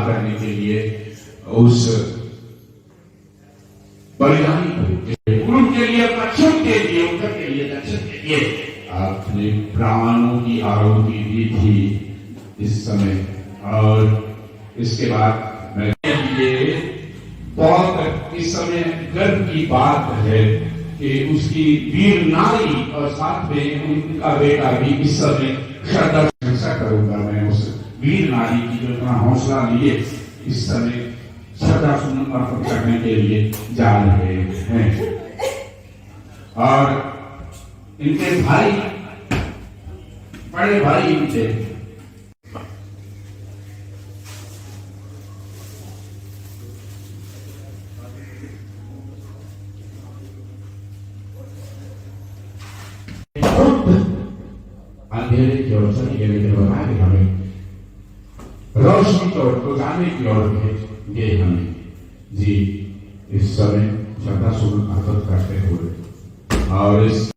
करने के लिए उस बलिदानी को के लिए, रक्षण के लिए, उत्तर के लिए, दक्षिण के लिए अपने प्राणों की आहुति दी थी इस समय। और इसके बाद मैं ये बहुत इस समय गर्व की बात है कि उसकी वीर नारी और साथ में उनका बेटा भी इस समय श्रद्धा प्रशंसा करूंगा। मैं उस वीर नारी की जो इतना हौसला लिए इस समय श्रद्धा सुमन अर्पण करने के लिए जा रहे हैं। और इनके भाई, बड़े भाई इनके अंधेरे की ओर चली गए, हमें रोशनी की ओर को जाने की ओर भेजे हमें जी इस समय श्रद्धा सुमन अर्पण करते हुए। और इस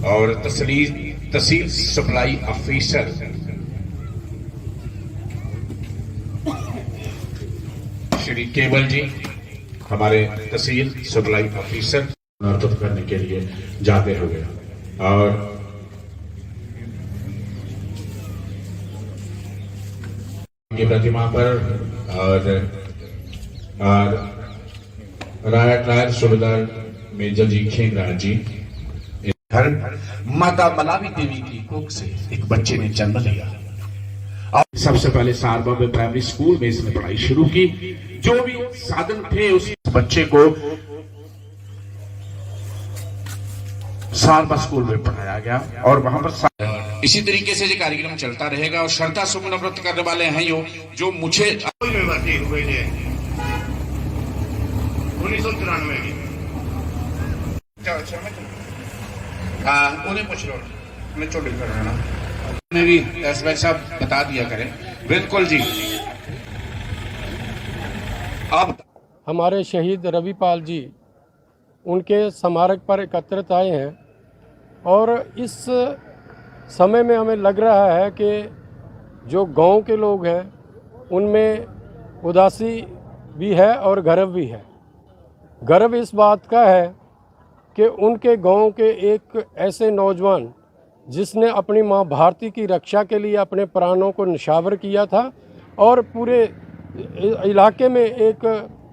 और तहसील सप्लाई ऑफिसर श्री केवल जी, हमारे तहसील सप्लाई ऑफिसर अर्पित करने के लिए जाते हुए। और की प्रतिमा पर और रायट सुबेदार मेजर जी खेमराज जी, माता मलावी देवी की कोख से एक बच्चे ने जन्म लिया। और सबसे पहले सारबा प्राइमरी स्कूल में इसने पढ़ाई शुरू की। जो भी साधन थे उस बच्चे को सारबा स्कूल में पढ़ाया गया और वहां पर इसी तरीके से ये कार्यक्रम चलता रहेगा। और श्रद्धा सुमन व्रत करने वाले हैं जो मुझे में भर्ती हुए थे 1993 में। उन्हें पूछ लो, मैं चोटी कर रहा ना भी एसवाई साहब बता दिया करें। बिल्कुल जी। अब हमारे शहीद रविपाल जी उनके स्मारक पर एकत्रित आए हैं और इस समय में हमें लग रहा है कि जो गांव के लोग हैं उनमें उदासी भी है और गर्व भी है। गर्व इस बात का है कि उनके गांव के एक ऐसे नौजवान जिसने अपनी मां भारती की रक्षा के लिए अपने प्राणों को निछावर किया था और पूरे इलाके में एक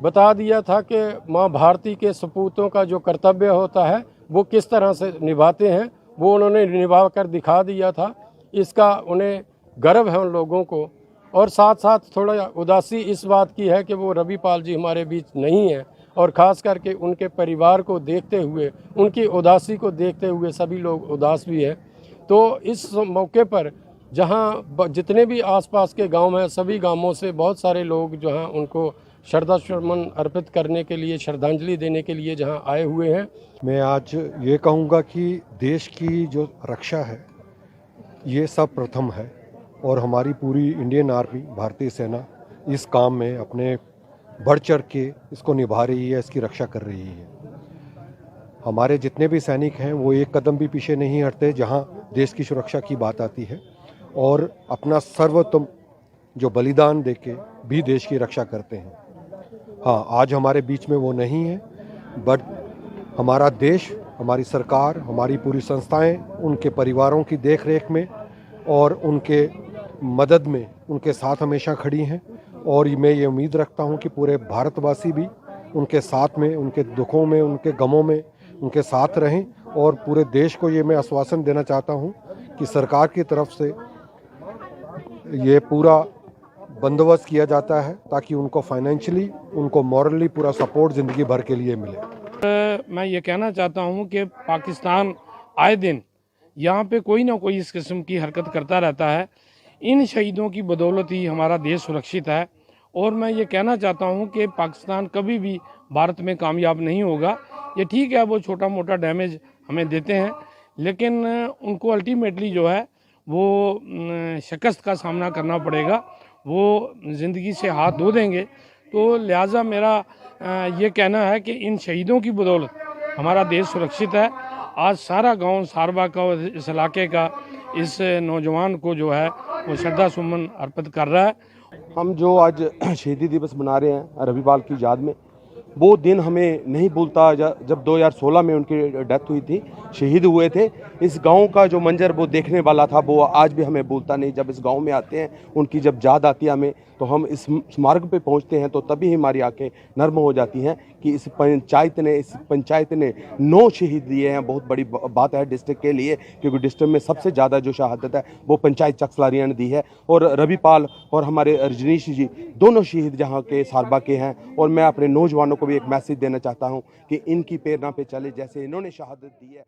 बता दिया था कि मां भारती के सपूतों का जो कर्तव्य होता है वो किस तरह से निभाते हैं, वो उन्होंने निभा कर दिखा दिया था। इसका उन्हें गर्व है उन लोगों को। और साथ साथ थोड़ा उदासी इस बात की है कि वो रविपाल जी हमारे बीच नहीं है और ख़ास करके उनके परिवार को देखते हुए, उनकी उदासी को देखते हुए सभी लोग उदास भी हैं। तो इस मौके पर जहां जितने भी आसपास के गांव हैं, सभी गांवों से बहुत सारे लोग जो हैं उनको श्रद्धा सुमन अर्पित करने के लिए, श्रद्धांजलि देने के लिए जहां आए हुए हैं। मैं आज ये कहूँगा कि देश की जो रक्षा है ये सब प्रथम है और हमारी पूरी इंडियन आर्मी, भारतीय सेना इस काम में अपने बढ़ चढ़ के इसको निभा रही है, इसकी रक्षा कर रही है। हमारे जितने भी सैनिक हैं वो एक कदम भी पीछे नहीं हटते जहां देश की सुरक्षा की बात आती है और अपना सर्वोत्तम जो बलिदान देके भी देश की रक्षा करते हैं। हाँ, आज हमारे बीच में वो नहीं है, बट हमारा देश, हमारी सरकार, हमारी पूरी संस्थाएं उनके परिवारों की देखरेख में और उनके मदद में उनके साथ हमेशा खड़ी हैं। और मैं ये उम्मीद रखता हूं कि पूरे भारतवासी भी उनके साथ में, उनके दुखों में, उनके गमों में उनके साथ रहें। और पूरे देश को ये मैं आश्वासन देना चाहता हूं कि सरकार की तरफ से ये पूरा बंदोबस्त किया जाता है ताकि उनको फाइनेंशियली, उनको मॉरली पूरा सपोर्ट ज़िंदगी भर के लिए मिले। मैं ये कहना चाहता हूँ कि पाकिस्तान आए दिन यहाँ पे कोई ना कोई इस किस्म की हरकत करता रहता है। इन शहीदों की बदौलत ही हमारा देश सुरक्षित है। और मैं ये कहना चाहता हूँ कि पाकिस्तान कभी भी भारत में कामयाब नहीं होगा। ये ठीक है, वो छोटा मोटा डैमेज हमें देते हैं, लेकिन उनको अल्टीमेटली जो है वो शिकस्त का सामना करना पड़ेगा। वो ज़िंदगी से हाथ धो देंगे। तो लिहाजा मेरा ये कहना है कि इन शहीदों की बदौलत हमारा देश सुरक्षित है। आज सारा गांव सारबा का और इस इलाके का इस नौजवान को जो है वो श्रद्धा सुमन अर्पित कर रहा है। हम जो आज शहीदी दिवस मना रहे हैं रविपाल की याद में, वो दिन हमें नहीं भूलता जब 2016 में उनकी डेथ हुई थी, शहीद हुए थे। इस गांव का जो मंजर वो देखने वाला था वो आज भी हमें भूलता नहीं। जब इस गांव में आते हैं, उनकी जब याद आती है हमें, तो हम इस स्मारक पे पहुंचते हैं तो तभी हमारी आंखें नर्म हो जाती हैं कि इस पंचायत ने 9 शहीद दिए हैं। बहुत बड़ी बात है डिस्ट्रिक्ट के लिए, क्योंकि डिस्ट्रिक्ट में सबसे ज़्यादा जो शहादत है वो पंचायत चकसलारिया ने दी है। और रविपाल और हमारे रजनीश जी दोनों शहीद जहाँ के सारबा के हैं। और मैं अपने नौजवानों को भी एक मैसेज देना चाहता हूँ कि इनकी प्रेरणा पे चले, जैसे इन्होंने शहादत दी है।